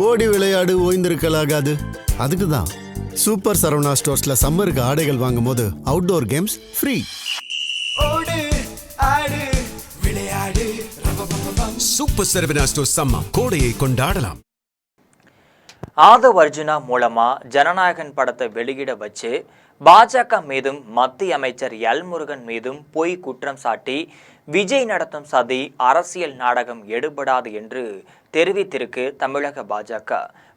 ஓடி விளையாடு ஓய்ந்திருக்கலாகாது. அதுக்கு தான் சூப்பர் சரவணா ஸ்டோர்ஸ்ல சம்மருக்கு ஆடைகள் வாங்கும் போது outdoor games free. Super Saravana stores summer கோடையை கொண்டாடலாம். ஆதவ் அர்ஜுனா மூலமா ஜனநாயகன் படத்தை வெளியிட வச்சு பாஜக மீதும் மத்திய அமைச்சர் எல் முருகன் மீதும் பொய் குற்றம் சாட்டி விஜய் நடத்தும் சதி அரசியல் நாடகம் எடுபடாது என்று தெரிவித்திருக்கு தமிழக பாஜக.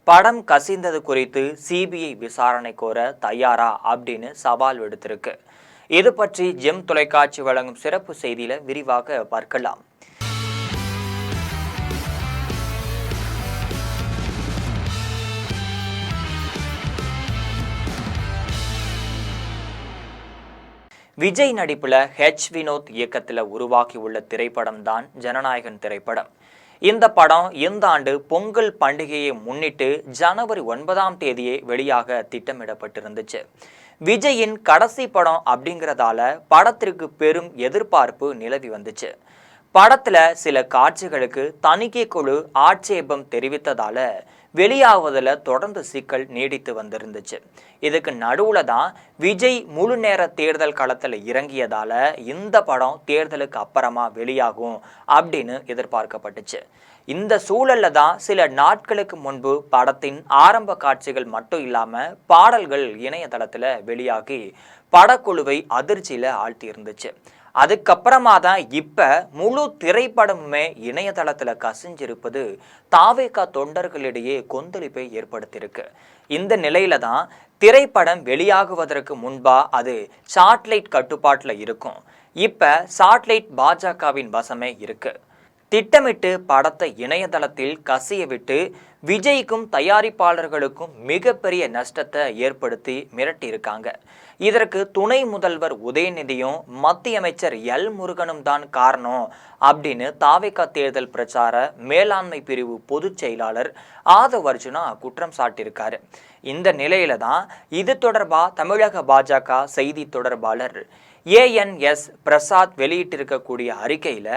படம் கசிந்தது குறித்து சிபிஐ விசாரணை கோர தயாரா அப்படின்னு சவால் விடுத்திருக்கு. இது பற்றி ஜெம் தொலைக்காட்சி வழங்கும் சிறப்பு செய்தியில விரிவாக பார்க்கலாம். விஜய் நடிப்புல வினோத் இயக்கத்தில் உருவாக்கி உள்ள திரைப்படம் தான் ஜனநாயகன் திரைப்படம். இந்த படம் இந்த ஆண்டு பொங்கல் பண்டிகையை முன்னிட்டு ஜனவரி 9ஆம் தேதியே வெளியாக திட்டமிடப்பட்டிருந்துச்சு. விஜயின் கடைசி படம் அப்படிங்கிறதால படத்திற்கு பெரும் எதிர்பார்ப்பு நிலவி வந்துச்சு. படத்துல சில காட்சிகளுக்கு தணிக்கை குழு ஆட்சேபம் தெரிவித்ததால வெளியாவதில் தொடர்ந்து சிக்கல் நீடித்து வந்திருந்துச்சு. இதுக்கு நடுவுல தான் விஜய் முழு நேர தேர்தல் களத்தில் இறங்கியதால இந்த படம் தேர்தலுக்கு அப்புறமா வெளியாகும் அப்படின்னு எதிர்பார்க்கப்பட்டுச்சு. இந்த சூழல்ல தான் சில நாட்களுக்கு முன்பு படத்தின் ஆரம்ப காட்சிகள் மட்டும் இல்லாம பாடல்கள் இணையதளத்துல வெளியாகி படக்குழுவை அதிர்ச்சியில ஆழ்த்தி இருந்துச்சு. அதுக்கப்புறமா தான் இப்ப முழு திரைப்படமுமே இணையதளத்துல கசிஞ்சிருப்பது தாவேகா தொண்டர்களிடையே கொந்தளிப்பை ஏற்படுத்தியிருக்கு. இந்த நிலையில தான் திரைப்படம் வெளியாகுவதற்கு முன்பா அது சாட்டிலைட் கட்டுப்பாட்டுல இருக்கும். இப்ப சாட்டிலைட் பாஜகவின் வசமே இருக்கு. திட்டமிட்டு படத்தை இணையதளத்தில் கசிய விட்டு விஜய்க்கும் தயாரிப்பாளர்களுக்கும் மிகப்பெரிய நஷ்டத்தை ஏற்படுத்தி மிரட்டியிருக்காங்க. இதற்கு துணை முதல்வர் உதயநிதியும் மத்திய அமைச்சர் எல் முருகனும் தான் காரணம் அப்படின்னு தாவேகா தேர்தல் பிரச்சார மேலாண்மை பிரிவு பொதுச் செயலாளர் ஆதவ் அர்ஜுனா குற்றம் சாட்டியிருக்காரு. இந்த நிலையில தான் இது தொடர்பா தமிழக பாஜக செய்தி தொடர்பாளர் ஏஎன்எஸ் பிரசாத் வெளியிட்டிருக்கக்கூடிய அறிக்கையில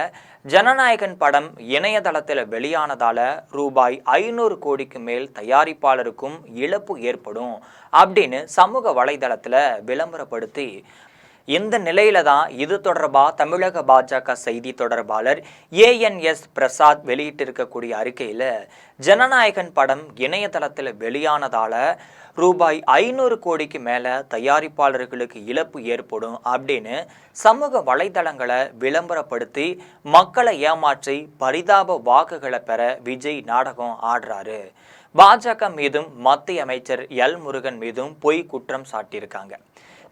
ஜனநாயகன் படம் இணையதளத்தில் வெளியானதால ரூபாய் 500 கோடிக்கு மேல் தயாரிப்பாளருக்கும் இழப்பு ஏற்படும் அப்படின்னு சமூக வலைதளத்துல விளம்பரப்படுத்தி, இந்த நிலையில தான் இது தொடர்பா தமிழக பாஜக செய்தி தொடர்பாளர் ஏஎன்எஸ் பிரசாத் வெளியிட்டிருக்கக்கூடிய அறிக்கையில ஜனநாயகன் படம் இணையதளத்தில் வெளியானதால ரூபாய் 500 கோடிக்கு மேல தயாரிப்பாளர்களுக்கு இழப்பு ஏற்படும் அப்படின்னு சமூக வலைதளங்களை விளம்பரப்படுத்தி மக்களை ஏமாற்றி பரிதாப வாக்குகளை பெற விஜய் நாடகம் ஆடுறாரு. பாஜக மீதும் மத்திய அமைச்சர் எல் முருகன் மீதும் பொய் குற்றம் சாட்டியிருக்காங்க.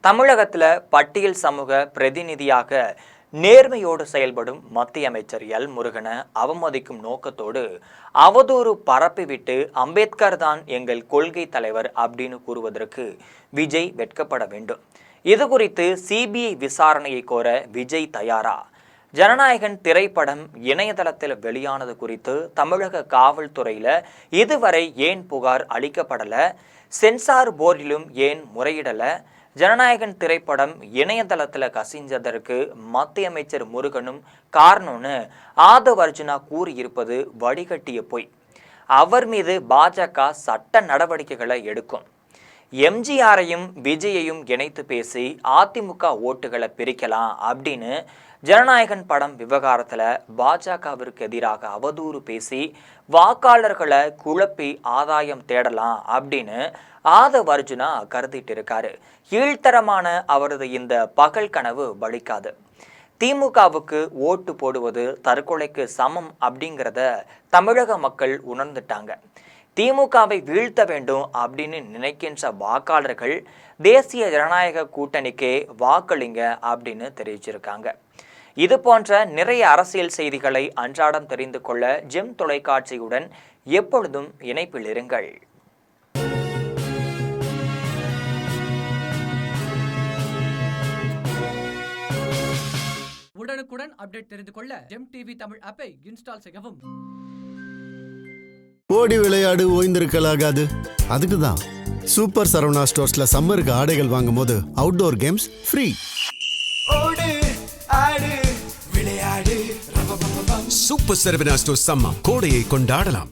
தமிழகத்துல பட்டியல் சமூக பிரதிநிதியாக நேர்மையோடு செயல்படும் மத்திய அமைச்சர் எல் முருகனை அவமதிக்கும் நோக்கத்தோடு அவதூறு பரப்பிவிட்டு அம்பேத்கர் தான் எங்கள் கொள்கை தலைவர் அப்படின்னு கூறுவதற்கு விஜய் வெட்கப்பட வேண்டும். இது குறித்து சிபிஐ விசாரணையை கோர விஜய் தயாரா? ஜனநாயகன் திரைப்படம் இணையதளத்தில் வெளியானது குறித்து தமிழக காவல்துறையில இதுவரை ஏன் புகார் அளிக்கப்படல? சென்சார் போர்டிலும் ஏன் முறையிடல? ஜனநாயகன் திரைப்படம் இணையதளத்தில் கசிஞ்சதற்கு மத்திய அமைச்சர் முருகனும் காரணம்னு ஆதவ் அர்ஜுனா கூறியிருப்பது வடிகட்டிய பொய். அவர் மீது பாஜக சட்ட நடவடிக்கைகளை எடுக்கும். எம்ஜிஆரையும் விஜயையும் இணைத்து பேசி அதிமுக ஓட்டுகளை பிரிக்கலாம் அப்படின்னு ஜனநாயகன் படம் விவகாரத்தில் பாஜகவிற்கு எதிராக அவதூறு பேசி வாக்காளர்களை குழப்பி ஆதாயம் தேடலாம் அப்படின்னு ஆதவ் அர்ஜுனா கருதிட்டு இருக்காரு. கீழ்த்தரமான அவரது இந்த பகல் கனவு பலிக்காது. திமுகவுக்கு ஓட்டு போடுவது தற்கொலைக்கு சமம் அப்படிங்கிறத தமிழக மக்கள் உணர்ந்துட்டாங்க. திமுகவை வீழ்த்த வேண்டும் அப்படின்னு நினைக்கின்ற வாக்காளர்கள் தேசிய ஜனநாயக கூட்டணிக்கே வாக்களிங்க அப்படின்னு தெரிவிச்சிருக்காங்க. இது போன்ற நிறைய அரசியல் செய்திகளை அன்றாடம் தெரிந்து கொள்ள ஜெம் தொலைக்காட்சியுடன் எப்பொழுதும் இணைப்பில் இருங்கள். உடனுக்குடன் அப்டேட் தெரிந்து கொள்ள ஜெம் டிவி தமிழ் ஆப்பை இன்ஸ்டால் செய்யவும். ஓடி விளையாடு ஓய்ந்திருக்கலாகாது. அதுக்கு தான் சூப்பர் சரவணா ஸ்டோர்ஸ்ல சம்மருக்கு ஆடைகள் வாங்கும் போது outdoor games free. Super Saravana stores summer கோடையை கொண்டாடலாம்.